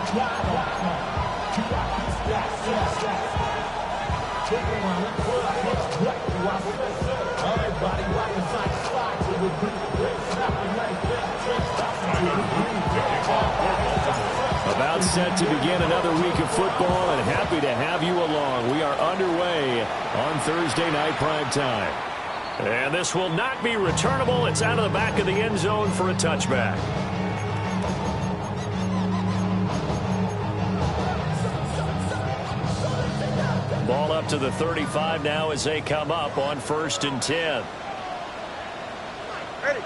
About set to begin another week of football, and happy to have you along. We are underway on Thursday night prime time. And this will not be returnable. It's out of the back of the end zone for a touchback. Ball up to the 35 now as they come up on 1st and 10. Ready.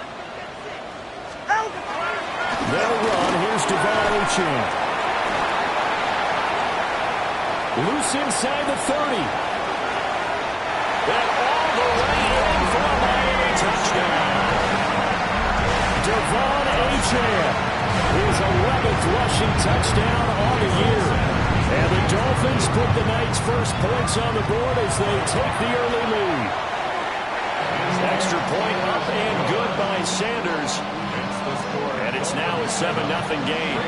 They'll run. Here's Devon. Loose inside the 30. And all the way in for a touchdown. Devon his 11th rushing touchdown on the year. And the Dolphins put the night's first points on the board as they take the early lead. Extra point up and good by Sanders. And it's now a 7-0 game.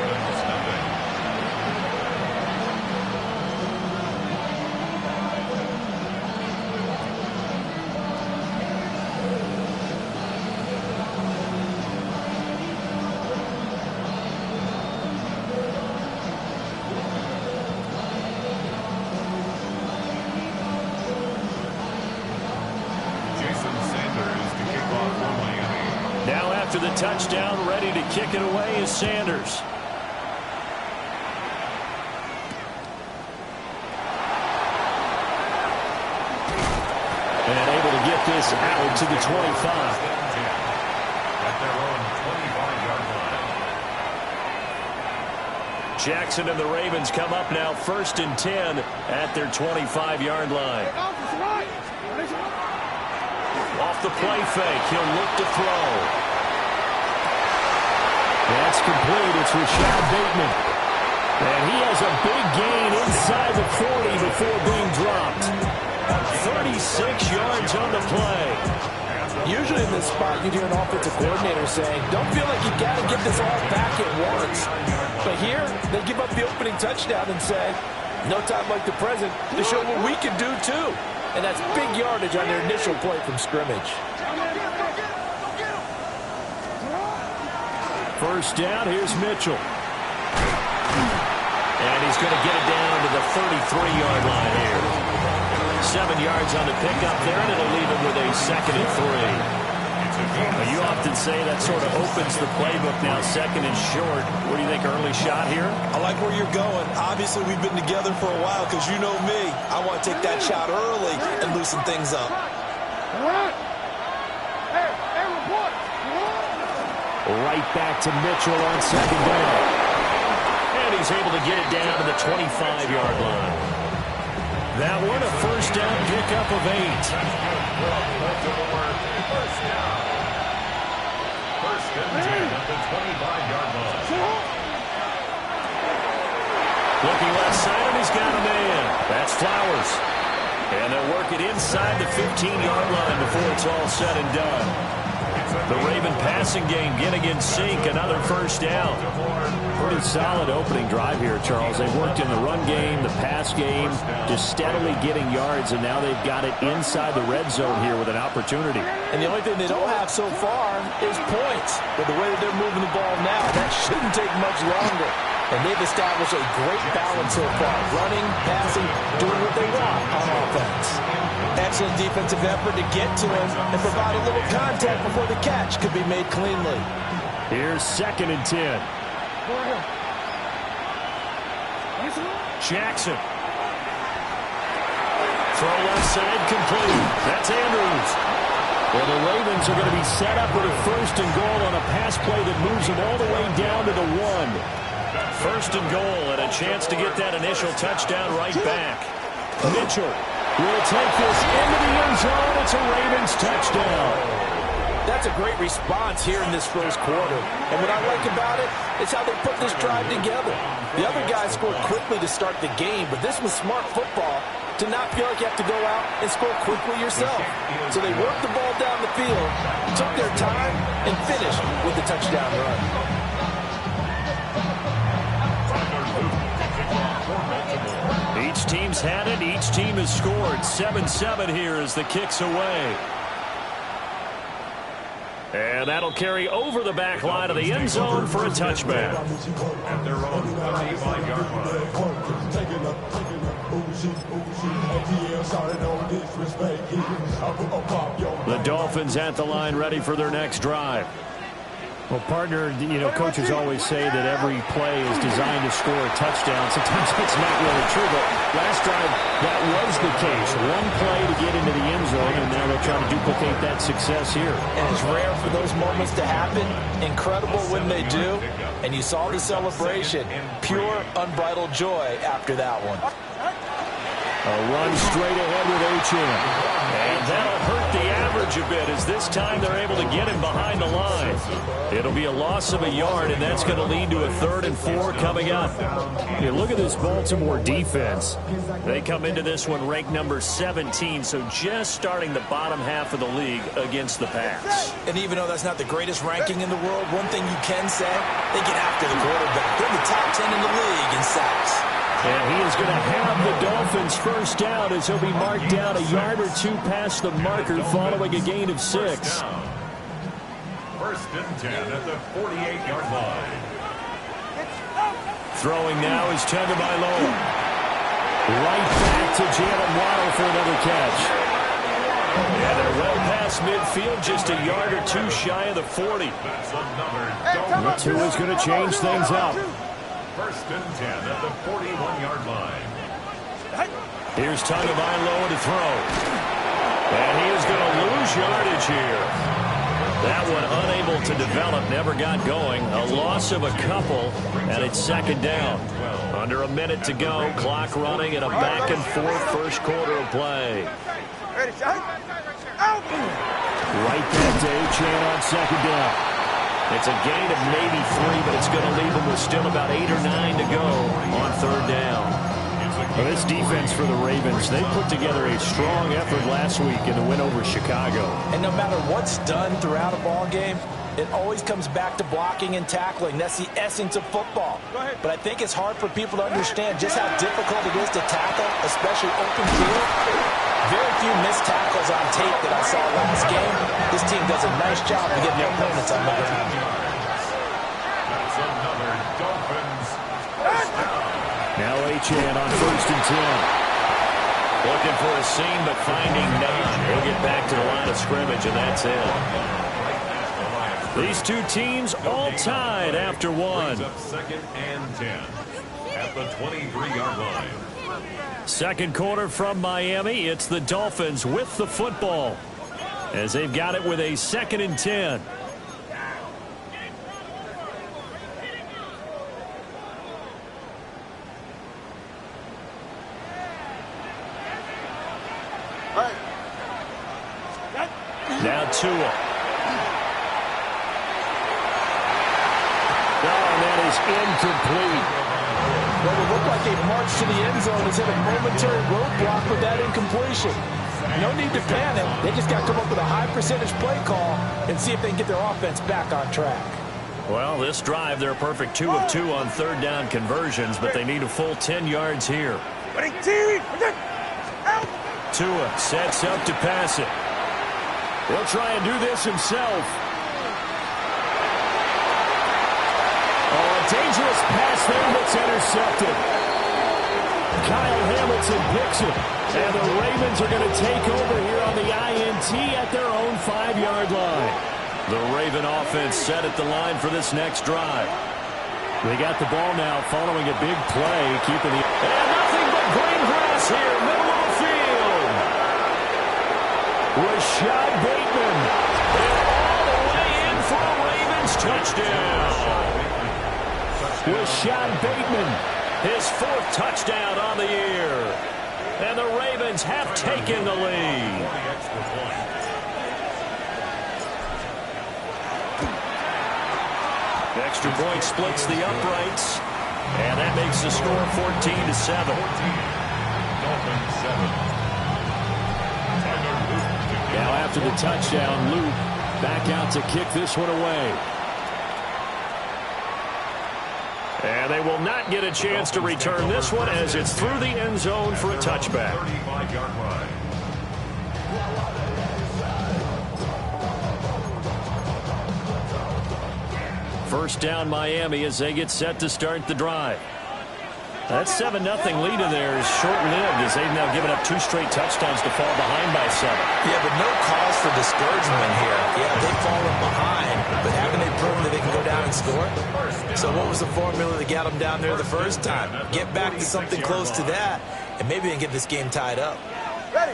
After the touchdown, ready to kick it away is Sanders. And able to get this out to the 25. Jackson and the Ravens come up now 1st and 10 at their 25-yard line. Off the play fake, he'll look to throw. That's complete. It's Rashad Bateman. And he has a big gain inside the 40 before being dropped. 36 yards on the play. Usually in this spot, you'd hear an offensive coordinator saying, don't feel like you got to get this all back at once. But here, they give up the opening touchdown and say, no time like the present to show what we can do too. And that's big yardage on their initial play from scrimmage. First down, here's Mitchell. And he's going to get it down to the 33-yard line here. 7 yards on the pickup there, and it'll leave him with a 2nd and 3. Now, you often say that sort of opens the playbook now, 2nd and short. What do you think, early shot here? I like where you're going. Obviously, we've been together for a while because you know me. I want to take that shot early and loosen things up. Right back to Mitchell on 2nd down. And he's able to get it down to the 25-yard line. That one a first down pickup of 8. First and 10 at the 25-yard line. Looking left side, and he's got a man. That's Flowers. And they'll work it inside the 15-yard line before it's all said and done. The Raven passing game getting in sync, another first down. Pretty solid opening drive here, Charles. They've worked in the run game, the pass game, just steadily getting yards, and now they've got it inside the red zone here with an opportunity. And the only thing they don't have so far is points. But the way that they're moving the ball now, that shouldn't take much longer. And they've established a great balance so far. Running, passing, doing what they want on offense. Excellent defensive effort to get to him and provide a little contact before the catch could be made cleanly. Here's 2nd and 10. Jackson. Throw left side complete. That's Andrews. Well, the Ravens are going to be set up with a 1st and goal on a pass play that moves them all the way down to the 1. 1st and goal and a chance to get that initial touchdown right back. Mitchell will take this into the end zone. It's a Ravens touchdown. That's a great response here in this first quarter. And what I like about it is how they put this drive together. The other guys scored quickly to start the game, but this was smart football to not feel like you have to go out and score quickly yourself. So they worked the ball down the field, took their time, and finished with the touchdown run. Each team's had it. Each team has scored. 7-7 here as the kick's away. And that'll carry over the back line of the end zone for a touchback. At their own 35-yard line. The Dolphins at the line ready for their next drive. Well, partner, coaches always say that every play is designed to score a touchdown. Sometimes that's not really true, but last drive, that was the case. One play to get into the end zone, and now they'll try to duplicate that success here. And it's rare for those moments to happen. Incredible when they do. And you saw the celebration. Pure, unbridled joy after that one. A run straight ahead with Achane. And that'll hurt the average a bit as this time they're able to get him behind the line. It'll be a loss of a yard, and that's going to lead to a 3rd and 4 coming up. Hey, look at this Baltimore defense. They come into this one ranked number 17, so just starting the bottom half of the league against the pass. And even though that's not the greatest ranking in the world, one thing you can say, they get after the quarterback. They're the top 10 in the league in sacks. And he is going to have the Dolphins first down as he'll be marked down a yard or two past the marker following a gain of 6. First and 10 at the 48-yard line. Throwing now is Tagovailoa. Right back to Jalen Waddle for another catch. And they're well past midfield, just a yard or two shy of the 40. That's another Tua's going to change things up. First and 10 at the 41-yard line. Here's Tagovailoa to throw. And he is going to lose yardage here. That one unable to develop, never got going. A loss of a couple, and it's 2nd down. Under a minute to go, clock running in a back-and-forth first quarter of play. Ready, shot. Right back to Achane on 2nd down. It's a gain of maybe 3, but it's going to leave them with still about 8 or 9 to go on 3rd down. Well, this defense for the Ravens, they put together a strong effort last week in the win over Chicago. And no matter what's done throughout a ball game, it always comes back to blocking and tackling. That's the essence of football. But I think it's hard for people to understand just how difficult it is to tackle, especially open field. Very few missed tackles on tape that I saw last game. This team does a nice job of getting their opponents on the ground. That's another Dolphins. Now Achane on 1st and 10. Looking for a seam, but finding none. He'll get back to the line of scrimmage, and that's it. These two teams all tied after one. Up 2nd and 10 at the 23-yard line. Second quarter from Miami. It's the Dolphins with the football as they've got it with a 2nd and 10. Now Tua. And that is incomplete. Well, it looked like they marched to the end zone and hit a momentary roadblock with that incompletion. No need to panic. They just got to come up with a high percentage play call and see if they can get their offense back on track. Well, this drive, they're a perfect 2 of 2 on 3rd down conversions, but they need a full 10 yards here. Tua sets up to pass it. He'll try and do this himself. Oh, a dangerous pass there that's intercepted. Kyle Hamilton picks it. And the Ravens are going to take over here on the INT at their own 5-yard line. The Raven offense set at the line for this next drive. They got the ball now following a big play, keeping the... And nothing but green grass here, middle of the field. Rashad Bateman. And all the way in for a Ravens touchdown. Rashad Bateman. His 4th touchdown on the year. And the Ravens have taken the lead. Extra point splits the uprights. And that makes the score 14-7. Now after the touchdown, Luke back out to kick this one away. And And they will not get a chance to return this one as it's through the end zone for a touchback. 35-yard line. First down Miami as they get set to start the drive. That 7-0 lead of theirs short-lived as they've now given up 2 straight touchdowns to fall behind by 7. Yeah, but no cause for discouragement here. Yeah, they've fallen behind, but haven't they proven that they can go down and score? So what was the formula that got them down there the first time? Get back to something close to that, and maybe they can get this game tied up. Ready.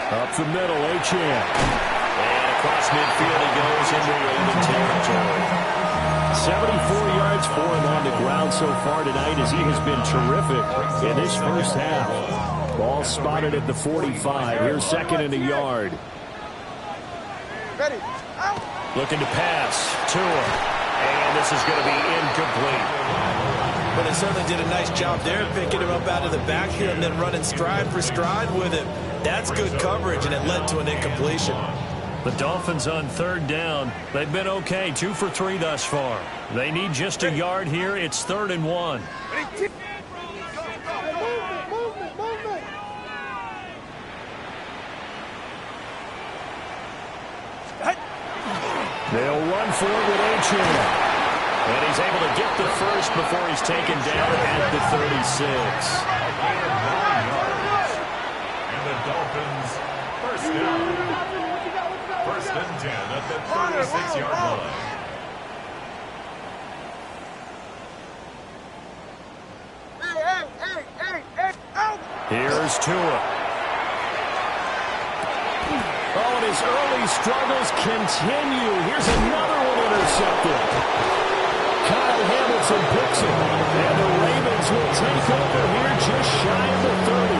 Up the middle, Achane. And across midfield he goes into Raven territory. 74 yards for him on the ground so far tonight as he has been terrific in this first half. Ball spotted at the 45. Here's second and a yard. Ready. Out. Looking to pass. Tua. And this is going to be incomplete. But they certainly did a nice job there, picking him up out of the backfield and then running stride for stride with him. That's good coverage, and it led to an incompletion. The Dolphins on third down. They've been okay, 2 for 3 thus far. They need just a yard here. It's 3rd and 1. Movement. They'll run for it with Achane. And he's able to get the first before he's taken down at the 36. And the Dolphins, first down. First and 10 at the 36-yard line. Hey, out. Here's Tua. Oh, and his early struggles continue. Here's another one intercepted. Kyle Hamilton picks it. And the Ravens will take over here just shy of the 30.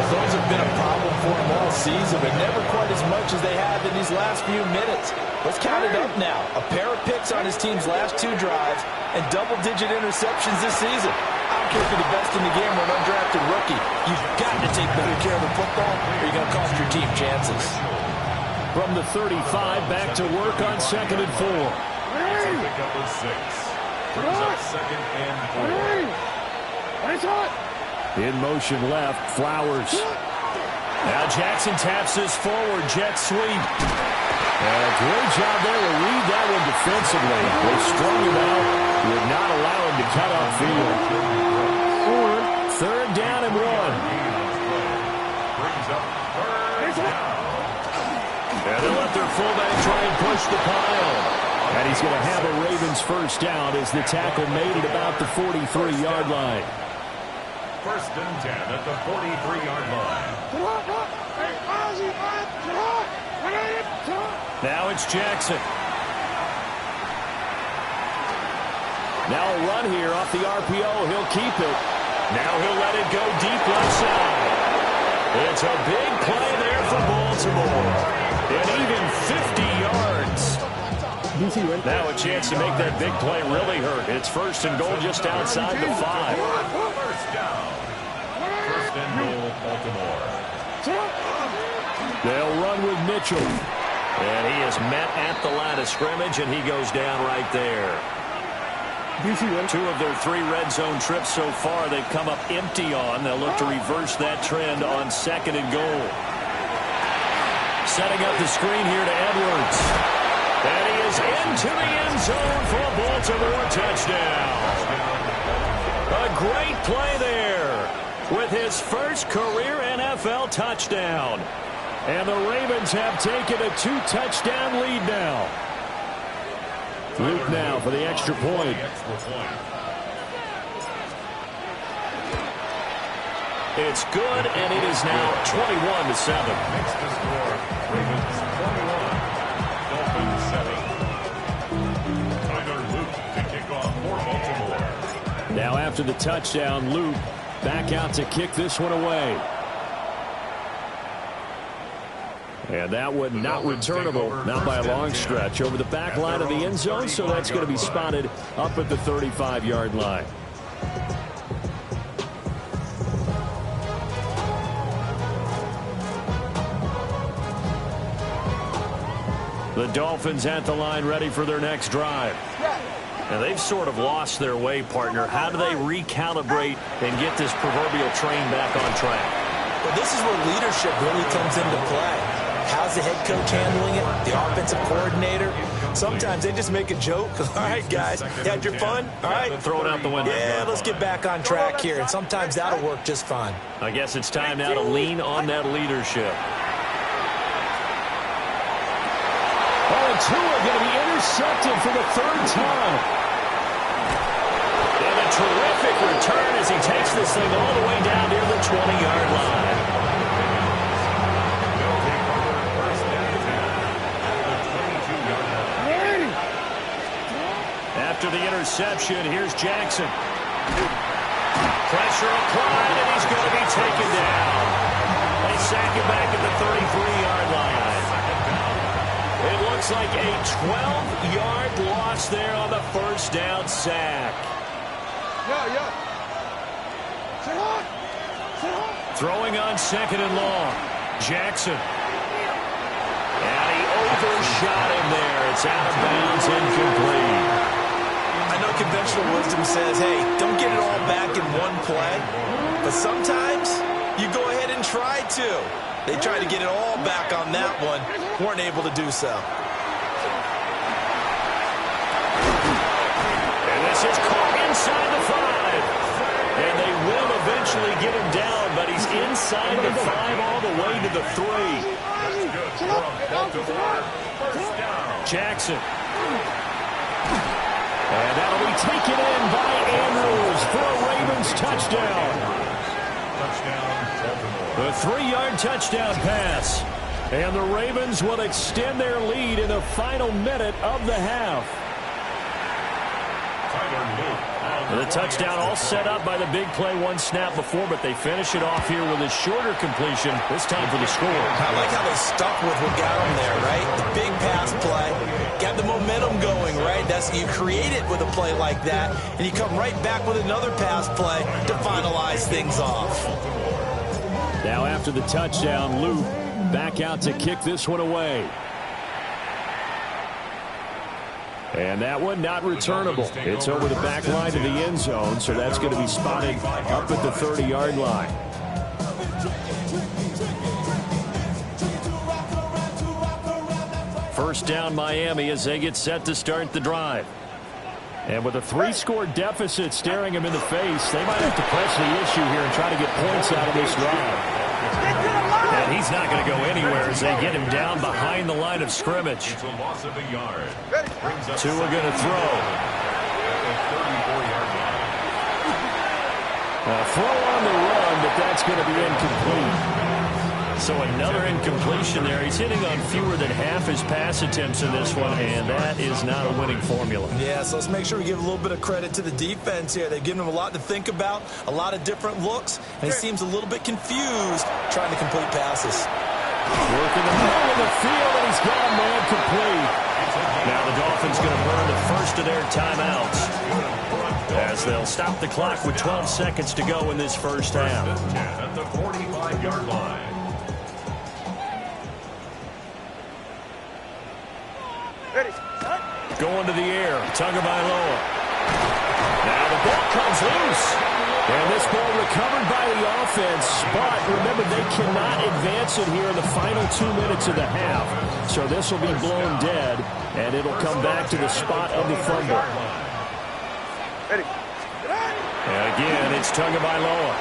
Those have been a problem for him all season, but never quite as much as they have in these last few minutes. Let's count it up now. A pair of picks on his team's last 2 drives and double-digit interceptions this season. I don't care if you're the best in the game or an undrafted rookie. You've got to take better care of the football or you're going to cost your team chances. From the 35, back to work on 2nd and 4. It's a pickup of 6. Brings up 2nd and 4. In motion left, Flowers. Now Jackson taps this forward, jet sweep. Great job there to read that one defensively. They strung him out, would not allow him to cut off field. 3rd down and 1. Brings up 3rd down. And they'll let their fullback try and push the pile. And he's going to have a Ravens first down as the tackle made it about the 43-yard line. First and 10 at the 43-yard line. Now it's Jackson. Now a run here off the RPO. He'll keep it. Now he'll let it go deep left side. It's a big play there for Baltimore. And even 50 yards. Now a chance to make that big play really hurt. It's 1st and goal just outside the 5. First down. 1st and goal, Baltimore. They'll run with Mitchell. And he is met at the line of scrimmage, and he goes down right there. 2 of their 3 red zone trips so far they've come up empty on. They'll look to reverse that trend on 2nd and goal. Setting up the screen here to Edwards. And he is into the end zone for a Baltimore touchdown. A great play there with his first career NFL touchdown. And the Ravens have taken a 2-touchdown lead now. Luke now for the extra point. It's good, and it is now 21-7. Makes the score. Ravens 21. Dolphins 7. Tyler Luke to kick off for Baltimore. Now after the touchdown, Luke back out to kick this one away. And that one not returnable, not by a long stretch, over the back line of the end zone, so that's going to be spotted up at the 35-yard line. The Dolphins at the line ready for their next drive. And they've sort of lost their way, partner. How do they recalibrate and get this proverbial train back on track? Well, this is where leadership really comes into play. How's the head coach handling it? The offensive coordinator? Sometimes they just make a joke. All right, guys, you had your fun? All right. Throw it out the window. Yeah, let's get back on track here. And sometimes that'll work just fine. I guess it's time now to lean on that leadership. Oh, and Tua going to be intercepted for the third time. And a terrific return as he takes this thing all the way down near the 20-yard line. After the interception, here's Jackson. Pressure applied, and he's going to be taken down. They sack him back at the 33-yard line. It looks like a 12-yard loss there on the first down sack. Yeah. Sit on. Throwing on second and long. Jackson. And he overshot him there. It's out of bounds, incomplete. I know conventional wisdom says, hey, don't get it all back in one play. But sometimes you go ahead and try to. They tried to get it all back on that one. Weren't able to do so. And this is caught inside the 5. And they will eventually get him down, but he's inside the 5 all the way to the 3. Jackson. And that'll be taken in by Andrews for a Ravens touchdown. The 3-yard touchdown pass. And the Ravens will extend their lead in the final minute of the half. And the touchdown all set up by the big play one snap before, but they finish it off here with a shorter completion, this time for the score. I like how they stuck with what got them there, right? The big pass play, got the momentum going, right? You create it with a play like that, and you come right back with another pass play to finalize things off. Now after the touchdown, Luke back out to kick this one away. And that one not returnable. It's over the back line of the end zone, so that's going to be spotted up at the 30-yard line. First down Miami as they get set to start the drive. And with a 3-score deficit staring them in the face, they might have to press the issue here and try to get points out of this drive. And he's not going to go anywhere as they get him down behind the line of scrimmage. It's a loss of a yard. Tua going to throw. A throw on the run, but that's going to be incomplete. So another incompletion there. He's hitting on fewer than half his pass attempts in this one, and that is not a winning formula. Yeah, so let's make sure we give a little bit of credit to the defense here. They've given him a lot to think about, a lot of different looks, and he seems a little bit confused trying to complete passes. Working the middle of the field, and he's got a man complete. Now the Dolphins going to burn the first of their timeouts as they'll stop the clock with 12 seconds to go in this first half. At the 45-yard line. Going to the air, Tagovailoa. Now the ball comes loose. And this ball recovered by the offense, but remember they cannot advance it here in the final 2 minutes of the half. So this will be blown dead, and it'll come back to the spot of the fumble. And again, it's Tagovailoa.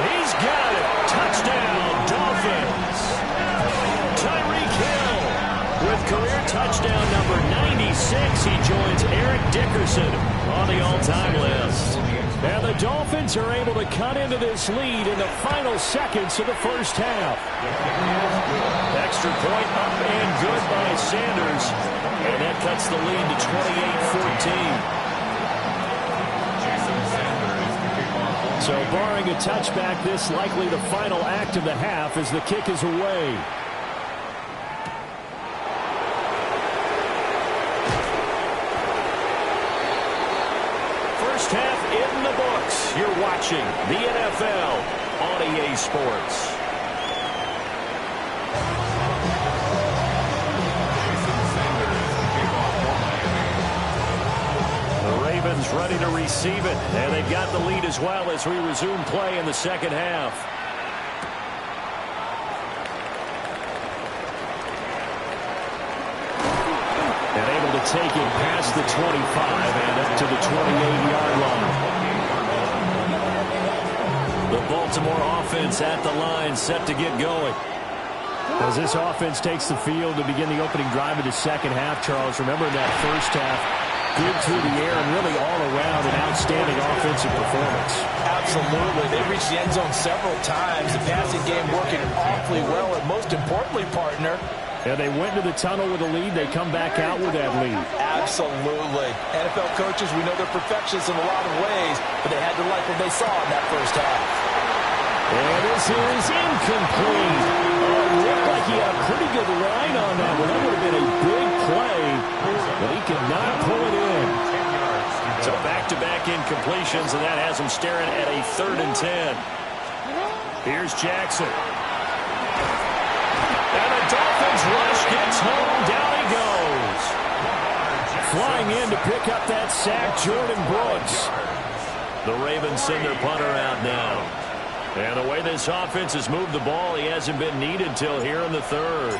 He's got it. Touchdown, Dolphins. Tyreek Hill with career touchdown number 96. He joins Eric Dickerson on the all-time list. And the Dolphins are able to cut into this lead in the final seconds of the first half. Extra point up and good by Sanders. And that cuts the lead to 28-14. So barring a touchback, this likely the final act of the half as the kick is away. First half in the books. You're watching the NFL on EA Sports. Ravens ready to receive it. And they've got the lead as well as we resume play in the second half. And able to take it past the 25 and up to the 28-yard line. The Baltimore offense at the line, set to get going. As this offense takes the field to begin the opening drive of the second half, Charles, remember that first half, good through the air and really all around an outstanding offensive performance. Absolutely. They reached the end zone several times. The passing game working awfully well, and most importantly, partner, yeah, they went to the tunnel with a lead. They come back out with that lead. Absolutely. NFL coaches, we know they're perfectionists in a lot of ways, but they had to like what they saw in that first half. And this is incomplete. It looked like he had a pretty good line on that one. That would have been a big play, but he could not pull it in. So back-to-back incompletions, and that has him staring at a 3rd and 10. Here's Jackson. And the Dolphins rush gets home. Down he goes. Flying in to pick up that sack, Jordan Brooks. The Ravens send their punter out now. And the way this offense has moved the ball, he hasn't been needed till here in the 3rd.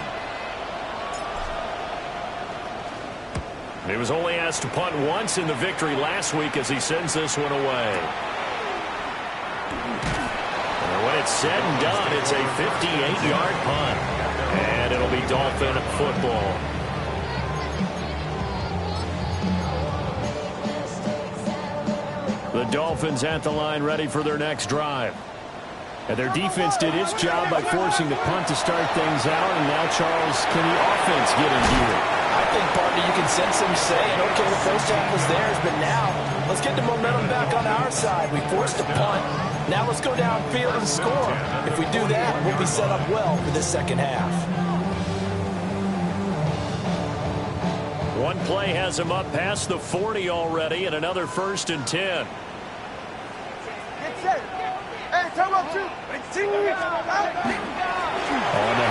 He was only asked to punt once in the victory last week as he sends this one away. And when it's said and done, it's a 58-yard punt. And it'll be Dolphin football. The Dolphins at the line ready for their next drive. And their defense did its job by forcing the punt to start things out. And now, Charles, can the offense get in gear? I think, partner, you can sense them saying, okay, the first half was theirs, but now let's get the momentum back on our side. We forced a punt. Now let's go downfield and score. If we do that, we'll be set up well for this second half. One play has him up past the 40 already, and another 1st and 10. Get set. Hey, time out, two. On the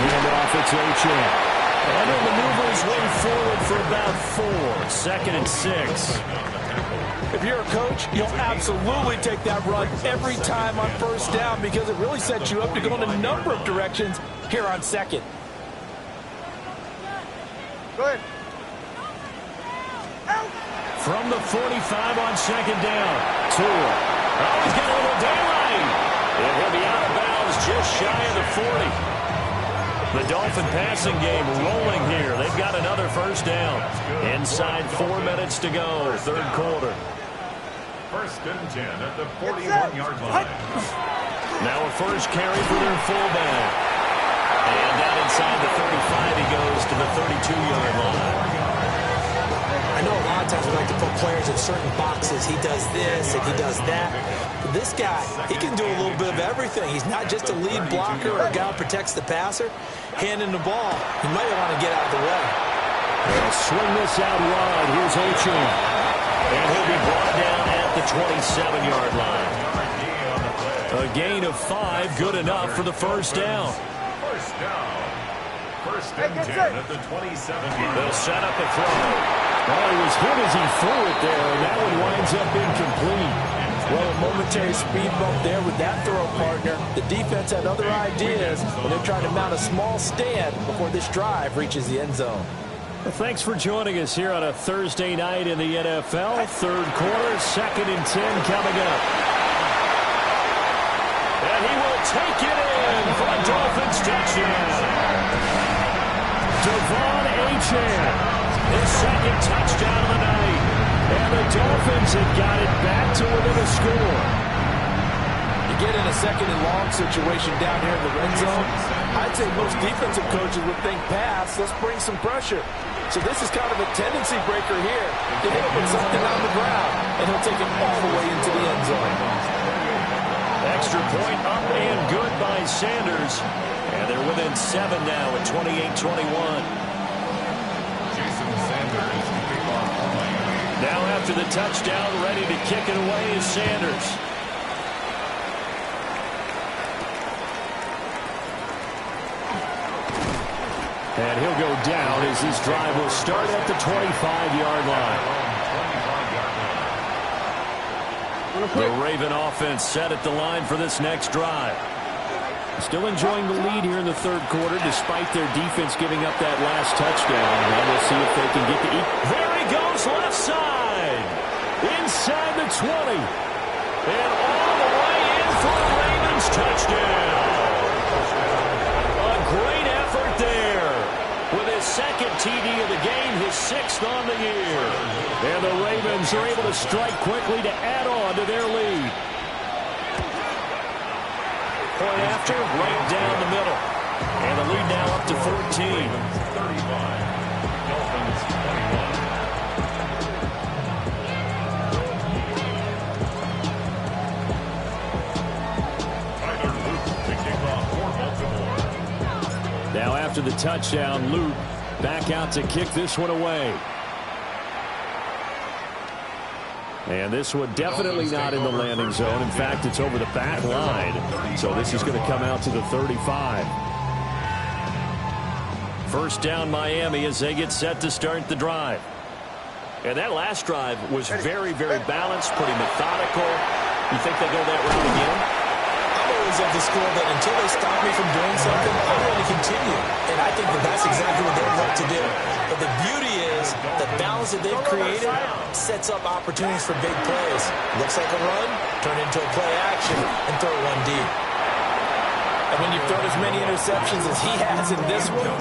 handoff, it's Achane. And he'll maneuver his way forward for about 4. 2nd and 6. If you're a coach, you'll absolutely take that run every time on first down because it really sets you up to go in a number of directions here on 2nd. Go ahead. From the 45 on 2nd down. Tua. Oh, he's got a little daylight. And he'll be out of bounds just shy of the 40. The Dolphin passing game rolling here. They've got another first down. Inside 4 minutes to go, 3rd quarter. 1st and 10 at the 41-yard line. Now a first carry for their fullback. And down inside the 35, he goes to the 32-yard line. I know a lot of times we like to put players in certain boxes. He does this and he does that. But this guy, he can do a little bit of everything. He's not just a lead blocker or a guy who protects the passer. Handing the ball, he might want to get out of the way. They'll swing this out wide. Here's Achane. And he'll be brought down at the 27-yard line. A gain of 5, good enough for the first down. First down. 1st and 10 at the 27-yard. They'll set up a throw. Well, he was hit as he threw it there, and that one winds up incomplete. Well, a momentary speed bump there with that throw, partner. The defense had other ideas, and they're trying to mount a small stand before this drive reaches the end zone. Well, thanks for joining us here on a Thursday night in the NFL. 3rd quarter, 2nd and 10 coming up. And he will take it in for a Dolphins touchdown. Devon Achane. His 2nd touchdown of the night. And the Dolphins have got it back to within a score. You get in a 2nd and long situation down here in the red zone, I'd say most defensive coaches would think pass, let's bring some pressure. So this is kind of a tendency breaker here. Get hit with something on the ground, and he'll take it all the way into the end zone. Extra point up and good by Sanders. And they're within 7 now at 28-21. Now after the touchdown, ready to kick it away is Sanders. And he'll go down as this drive will start at the 25-yard line. The Raven offense set at the line for this next drive. Still enjoying the lead here in the third quarter, despite their defense giving up that last touchdown. Now we'll see if they can get the... There he goes, left side. Inside the 20. And all the way in for the Ravens touchdown. A great effort there. With his second TD of the game, his 6th on the year. And the Ravens are able to strike quickly to add on to their lead. Point after, right down the middle. And the lead now up to 14. 35. Dolphins 21. Tyler Luke picking off for Baltimore. Now after the touchdown, Luke back out to kick this one away. And this one definitely not in the landing zone. In fact, it's over the back line. So this is going to come out to the 35. First down Miami as they get set to start the drive. And that last drive was very, very balanced, pretty methodical. You think they go that route again? I'm always of the school that until they stop me from doing something, I'm going to continue. And I think that that's exactly what they want to do. But the beauty is the balance that they've created sets up opportunities for big plays. Looks like a run, turn into a play action, and throw one deep. And when you've thrown as many interceptions as he has in this one,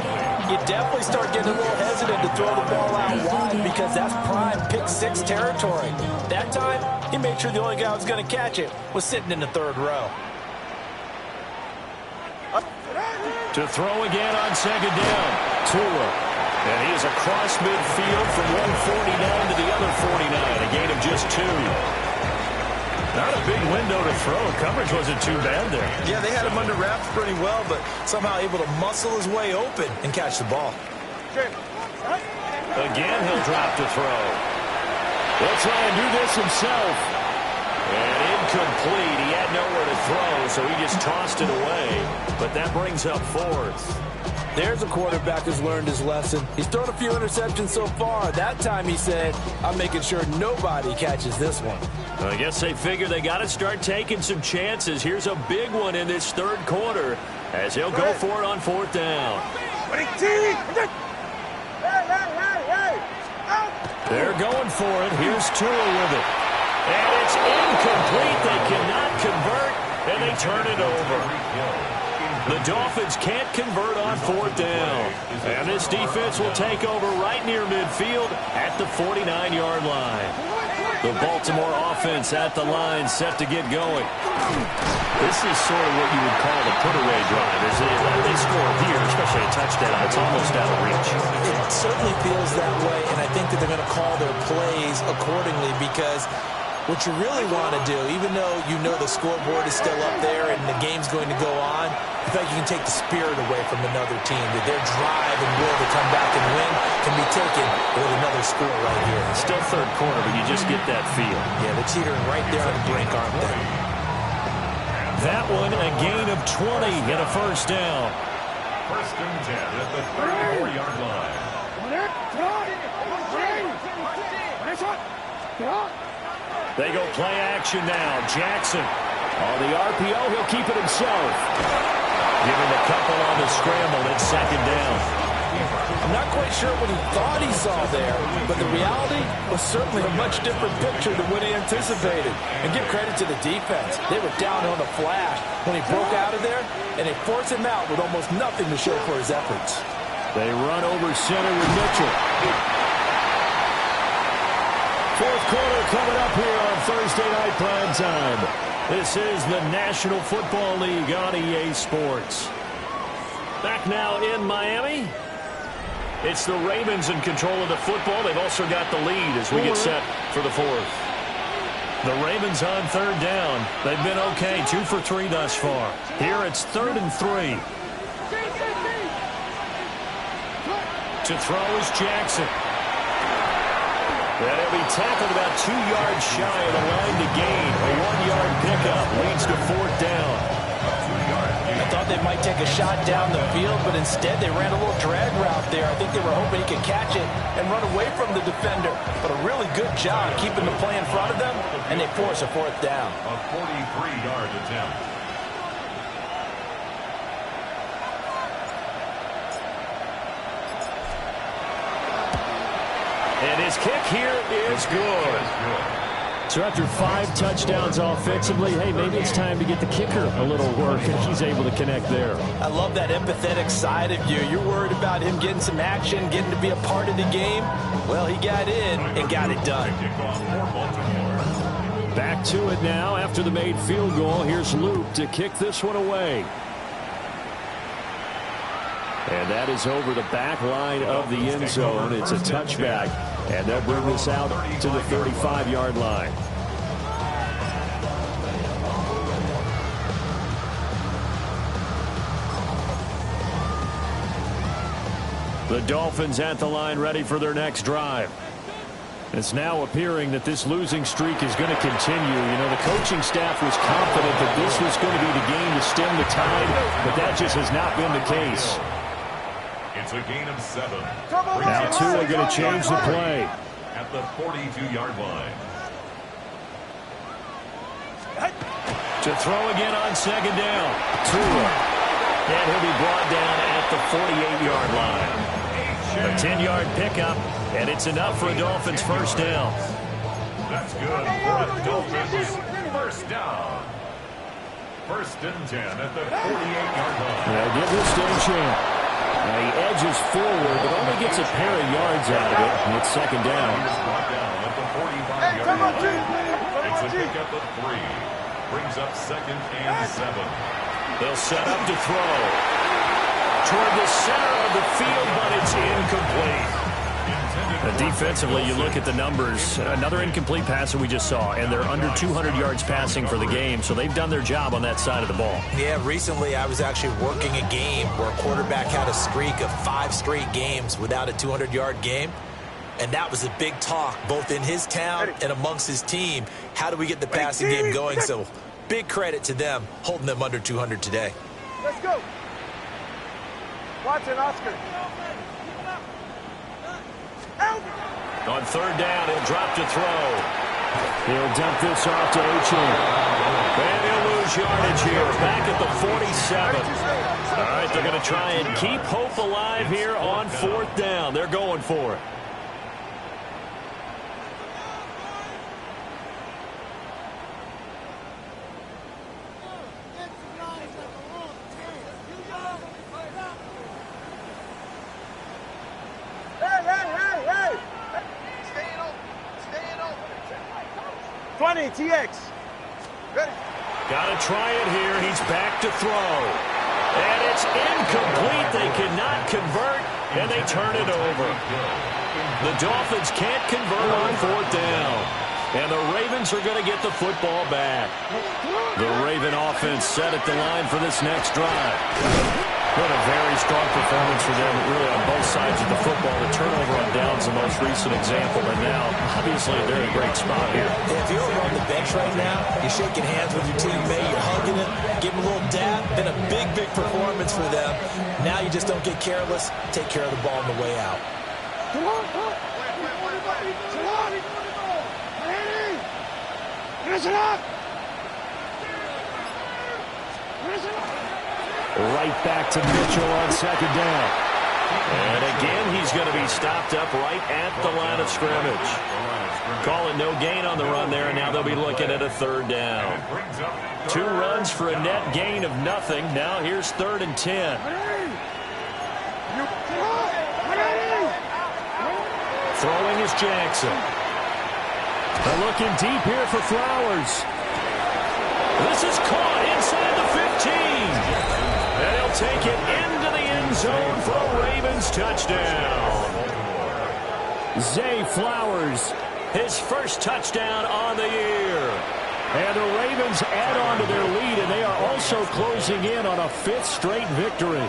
you definitely start getting a little hesitant to throw the ball out wide because that's prime pick-6 territory. That time, he made sure the only guy who was going to catch it was sitting in the third row. To throw again on second down. Tua. And he is across midfield from 149 to the other 49. A gain of just 2. Not a big window to throw. Coverage wasn't too bad there. Yeah, they had him under wraps pretty well, but somehow able to muscle his way open and catch the ball. Again, he'll drop to throw. He'll try and do this himself. And incomplete. He had nowhere to throw, so he just tossed it away. But that brings up 4th. There's a quarterback who's learned his lesson. He's thrown a few interceptions so far. That time he said, I'm making sure nobody catches this one. I guess they figure they got to start taking some chances. Here's a big one in this third quarter as he'll go for it on 4th down. They're going for it. Here's Tua with it. And it's incomplete. They cannot convert, and they turn it over. The Dolphins can't convert on 4th down. And this defense will take over right near midfield at the 49-yard line. The Baltimore offense at the line set to get going. This is sort of what you would call a put-away drive. They score here, especially a touchdown. It's almost out of reach. It certainly feels that way, and I think that they're going to call their plays accordingly because what you really want to do, even though you know the scoreboard is still up there and the game's going to go on, in fact, you can take the spirit away from another team. That their drive and will to come back and win can be taken with another score right here. Still third quarter, but you just get that feel. Yeah, they're teetering right there on the brink, aren't they? That one, a gain of 20 and a first down. First and 10 at the 34-yard line. They go play action now. Jackson on the RPO. He'll keep it himself. Give him a couple on the scramble. It's second down. I'm not quite sure what he thought he saw there, but the reality was certainly a much different picture than what he anticipated. And give credit to the defense. They were down on the flash when he broke out of there, and they forced him out with almost nothing to show for his efforts. They run over center with Mitchell. Fourth quarter coming up here on Thursday Night Primetime. This is the National Football League on EA Sports. Back now in Miami. It's the Ravens in control of the football. They've also got the lead as we get set for the 4th. The Ravens on 3rd down. They've been okay, 2 for 3 thus far. Here it's 3rd and 3. To throw is Jackson. And he'll be tackled about 2 yards shy of the line to gain. A 1-yard pickup leads to 4th down. A 2-yard I thought they might take a shot down the field, but instead they ran a little drag route there. I think they were hoping he could catch it and run away from the defender. But a really good job keeping the play in front of them, and they force a fourth down. A 43-yard attempt. And his kick here is good. So after 5 touchdowns offensively, hey, maybe it's time to get the kicker a little work, and he's able to connect there. I love that empathetic side of you. You're worried about him getting some action, getting to be a part of the game. Well, he got in and got it done. Back to it now after the made field goal. Here's Luke to kick this one away. And that is over the back line of the end zone. It's a touchback, and they'll bring this out to the 35-yard line. The Dolphins at the line, ready for their next drive. It's now appearing that this losing streak is going to continue. You know, the coaching staff was confident that this was going to be the game to stem the tide, but that just has not been the case. It's a gain of 7. Now Tua are going to change the play. At the 42-yard line. To throw again on second down. Tua. And he'll be brought down at the 48-yard line. A 10-yard pickup, and it's enough for a Dolphins first down. That's good for a Dolphins first down. First and 10 at the 48-yard line. Now give this to the champ. Now he edges forward, but only gets a pair of yards out of it, and it's second down. He's brought down at the 45-yard line. It's a pickup of 3. Brings up second and 7. They'll set up to throw. Toward the center of the field, but it's incomplete. Defensively, you look at the numbers. Another incomplete pass that we just saw, and they're under 200 yards passing for the game, so they've done their job on that side of the ball. Yeah, recently I was actually working a game where a quarterback had a streak of 5 straight games without a 200-yard game. And that was a big talk, both in his town and amongst his team. How do we get the passing game going? So big credit to them, holding them under 200 today. Let's go. Watson, Oscar. On third down, he'll drop to throw. He'll dump this off to Achane. And he'll lose yardage here, back at the 47. All right, they're going to try and keep hope alive here on fourth down. They're going for it. TX. Ready. Got to try it here. He's back to throw. And it's incomplete. They cannot convert, and they turn it over. The Dolphins can't convert on fourth down. And the Ravens are going to get the football back. The Raven offense set at the line for this next drive. What a very strong performance for them, really, on both sides of the football. The turnover on downs, the most recent example, and now, obviously, they're in a great spot here. If you're on the bench right now, you're shaking hands with your teammate, you're hugging it, give him a little dab. Been a big, big performance for them. Now you just don't get careless. Take care of the ball on the way out. Right back to Mitchell on second down. And again, he's going to be stopped up right at the line of scrimmage. Call it no gain on the run there, and now they'll be looking at a third down. 2 runs for a net gain of nothing. Now here's 3rd and 10. Throwing is Jackson. They're looking deep here for Flowers. This is caught inside the 15. And he'll take it into the end zone for a Ravens touchdown. Zay Flowers, his first touchdown on the year. And the Ravens add on to their lead, and they are also closing in on a 5th straight victory.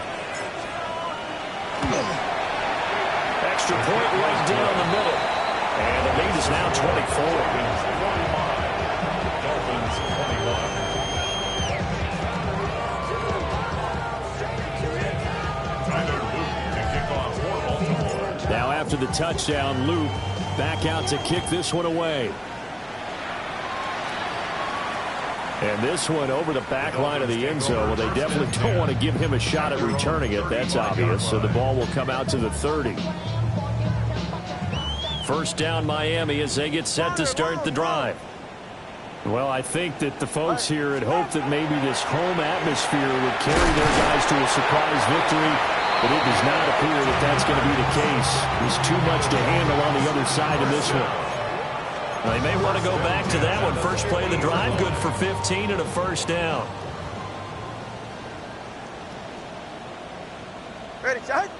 Extra point right down the middle. And the lead is now 24. to the touchdown loop. Back out to kick this one away. And this one over the back line of the end zone. Well, they definitely don't want to give him a shot at returning it. That's obvious. So the ball will come out to the 30. First down Miami as they get set to start the drive. Well, I think that the folks here had hoped that maybe this home atmosphere would carry their guys to a surprise victory, but it does not appear that that's going to be the case. There's too much to handle on the other side of this one. They may want to go back to that one. First play of the drive, good for 15 and a first down. Ready, set.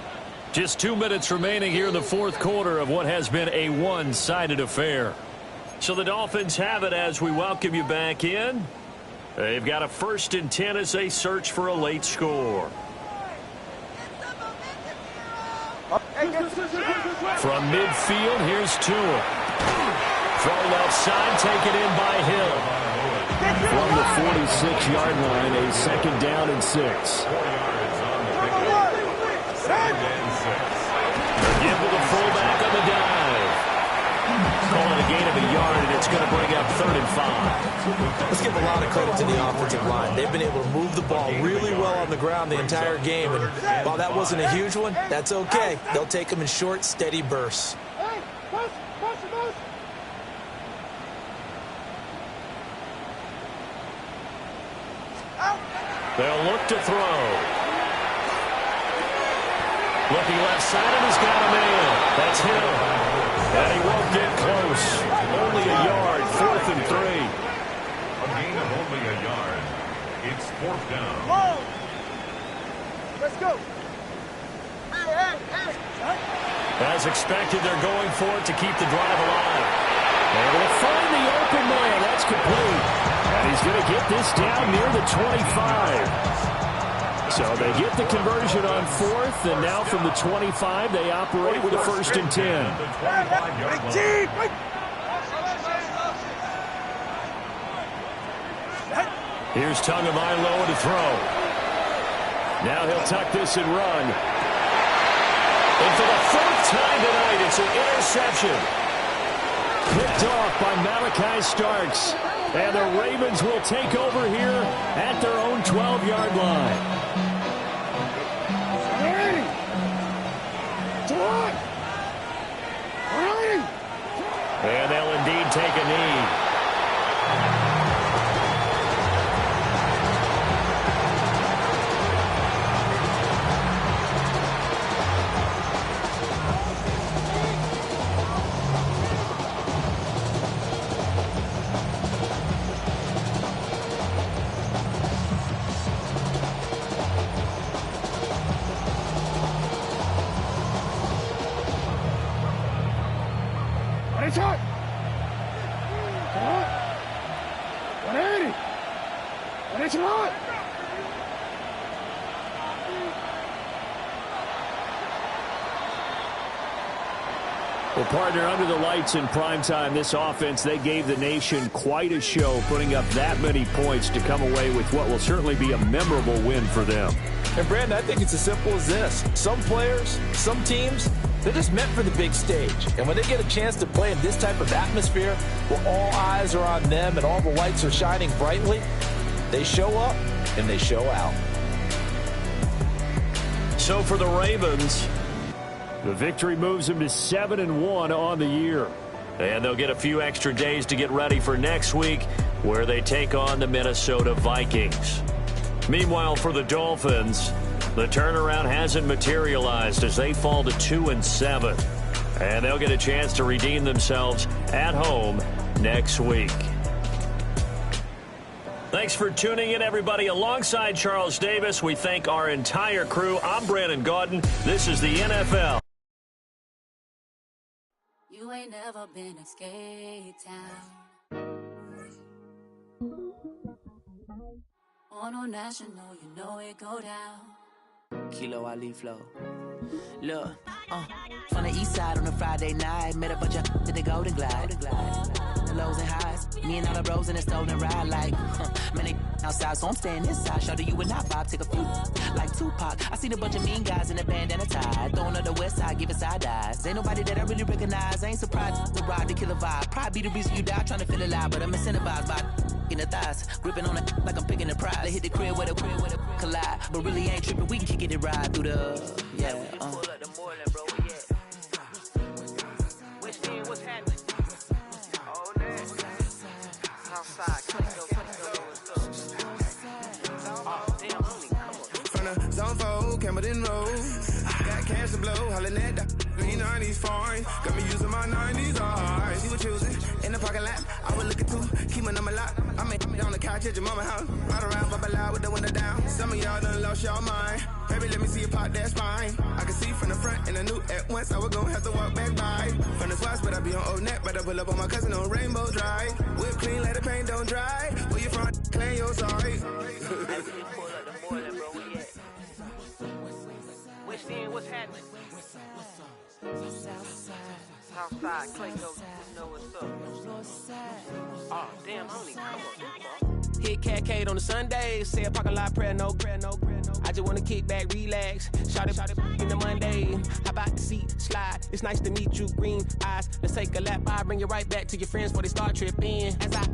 Just 2 minutes remaining here in the fourth quarter of what has been a one-sided affair. So the Dolphins have it as we welcome you back in. They've got a 1st and 10 as they search for a late score. From midfield, here's Tua. Throw left side, taken in by Hill. From the 46-yard line, a 2nd down and 6. 4 yards on the pickup. 2nd and 6. The give to the fullback on the dive. Call it a gain of a yard, and it's going to bring up 3rd and 5. Let's give a lot of credit to the offensive line. They've been able to move the ball really well on the ground the entire game. And while that wasn't a huge one, that's okay. They'll take them in short, steady bursts. They'll look to throw. Looking left side, and he's got a man. That's Hill. And he won't get close. Only a yard, 4th and 3. A gain of only a yard. It's 4th down. Whoa. Let's go. Hey. As expected, they're going for it to keep the drive alive. Able to find the open man. That's complete. And he's going to get this down near the 25. So they get the conversion on 4th, and now from the 25, they operate with a 1st and 10. Here's Tagovailoa to throw. Now he'll tuck this and run. And for the 4th time tonight, it's an interception. Picked off by Malachi Starks. And the Ravens will take over here at their own 12-yard line. And they'll indeed take a knee. Well, partner, under the lights in primetime, this offense, they gave the nation quite a show, putting up that many points to come away with what will certainly be a memorable win for them. And, Brandon, I think it's as simple as this. Some players, some teams, they're just meant for the big stage. And when they get a chance to play in this type of atmosphere where all eyes are on them and all the lights are shining brightly, they show up and they show out. So for the Ravens, the victory moves them to 7-1 on the year. And they'll get a few extra days to get ready for next week, where they take on the Minnesota Vikings. Meanwhile, for the Dolphins, the turnaround hasn't materialized as they fall to 2-7. And they'll get a chance to redeem themselves at home next week. Thanks for tuning in, everybody. Alongside Charles Davis, we thank our entire crew. I'm Brandon Gaudin. This is the NFL. You ain't never been a skate town. On a national, you know it go down. Kilo Ali flow. Look, from the east side on a Friday night, met a bunch of to the Golden Glide. The lows and highs. Me and all the bros in the stolen ride like, man, they outside, so I'm staying inside. Show you and I vibe, take a few like Tupac. I seen a bunch of mean guys in a bandana tie, throwing up the west side, giving side eyes. Ain't nobody that I really recognize. I ain't surprised to ride the killer vibe. Probably be the reason you die, trying to feel alive, but I'm incentivized by in the thighs, gripping on it like I'm picking a prize. They hit the crib where the collide, but really ain't tripping. We can kick it and ride through the pull up the Moreland, bro. What's happening? Oh, man. Outside, from the zone 4, Campbellton Road. Got cash to blow, hollering at the 90s foreign. Got me using my 90s, alright. You were choosing in the parking lot. I was looking too, keep my number locked. I'm on the couch at your mama house. Ride around, bubble loud with the window down. Some of y'all done lost y'all mind. Baby, let me see you pop that spine. I can see from the front and I knew at once I was gonna have to walk back by. From the spots, but I be on Old Neck. Better pull up on my cousin on Rainbow Drive. Whip clean, let the paint don't dry. Where you from? Claim your sorry. What's happening? Southside, Clayco, you know what's up. Oh, damn, I don't even come up this far. Hit Catcade on the Sundays, say a parking lot prayer, no. I just wanna kick back, relax, shout it in the Monday. How about the seat, slide, it's nice to meet you, green eyes. Let's take a lap, I bring you right back to your friends before they start tripping. As I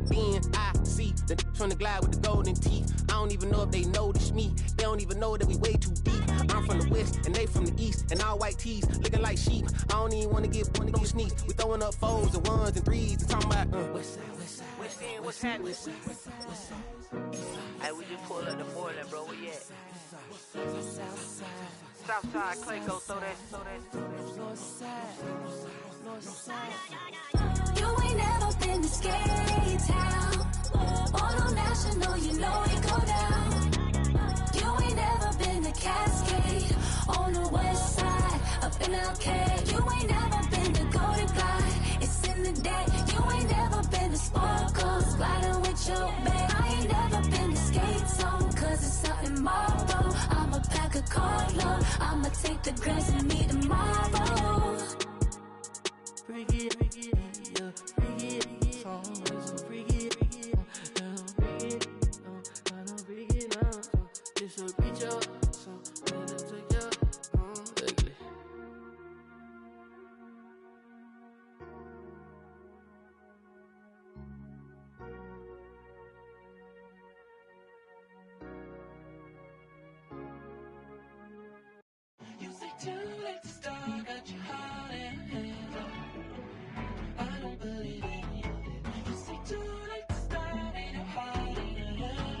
see the from the glide with the golden teeth. I don't even know if they notice me, they don't even know that we way too deep. I'm from the west, and they from the east, and all white tees, looking like sheep. I don't even wanna get one of those sneaks. We throwing up fours and ones and threes, and talking about west side, what's happening? Hey, we just pull up the Moreland, bro, where you at? Southside, Clayco, throw that. You ain't never been to Skate Town. On National, you know it go down. You ain't never been to Cascade. On the west side, up in Arcade. You ain't never been to Golden Glide. It's in the day. You ain't never been to Sparkles, gliding with your babe. I ain't never been to Skate Zone, cause it's out in Marlboro. I'ma pack a carload. I'ma take the grass and meet tomorrow. Bring it, yeah, bring it, song, so bring it, bring it now, it's a reach out, so let it take you, ugly. You say too late to start, got your heart in hand. I don't believe any of it. You say too late to start, ain't no heart in hand.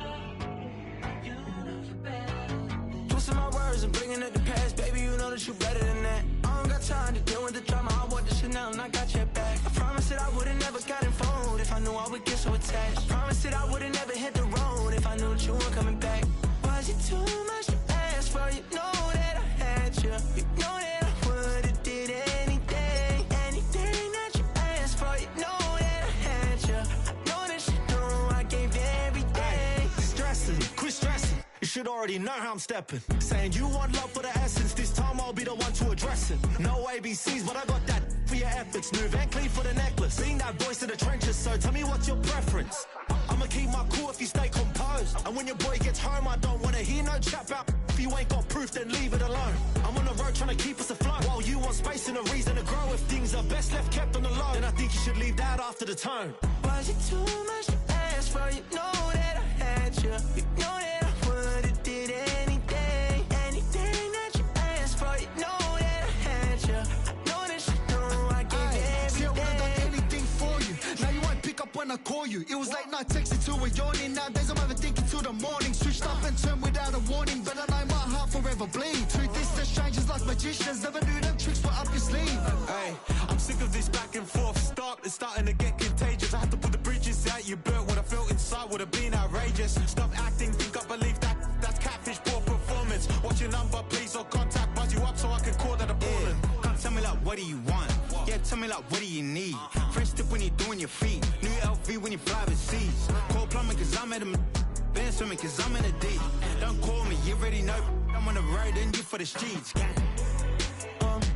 You know you better. Twisting my words and bringing it to pass. Baby, you know that you better than that. I don't got time to deal with the drama. I want the Chanel and I got your back. I promise that I would've never gotten phoned if I knew I would get so attached. I promise that I would've never hit the road if I knew that you weren't coming back. Was it too much to ask for? You know that I had you. You know that I would've did anything that you asked for. You know that I had you. I know that you know I gave everything. Stressing, quit stressing. You should already know how I'm stepping. Saying you want love for the essence. This time I'll be the one to address it. No ABCs, but I got that for your efforts. New Van Cleef for the necklace. Being that voice in the trenches, so tell me what's your preference. I'ma keep my cool if you stay composed. And when your boy gets home, I don't wanna hear no chat about. If you ain't got proof, then leave it alone. I'm on the road trying to keep us afloat. While you want space and a reason to grow. If things are best left kept on the low, then I think you should leave that after the tone. Was it too much to ask for? You know that I had you. You know that I would've did anything that you asked for. You know that I had you. I know that you know I gave everything. See, I would've done anything for you. Now you won't pick up when I call you. It was late night texting till we're yawning. Nowadays I'm overthinking till the morning. Switched up and turned without a warning, but I know my heart forever bleed. Truth is that strangers like magicians. Never knew them tricks were up your sleeve. Hey, I'm sick of this back and forth. It's starting to get contagious. I had to put the bridges out you built. What I felt inside would have been outrageous. Stop acting, think I believe that's catfish, poor performance. Watch your number, please, or contact. Buzz you up so I can call that a ballin'. Come tell me like, what do you want? Yeah, tell me like, what do you need? Fresh tip when you're doing your feet. New LV when you fly overseas. Call plumbing cause I'm at a been swimming cause I'm in a deep. Don't call me, you already know. I'm on the road and you for the streets.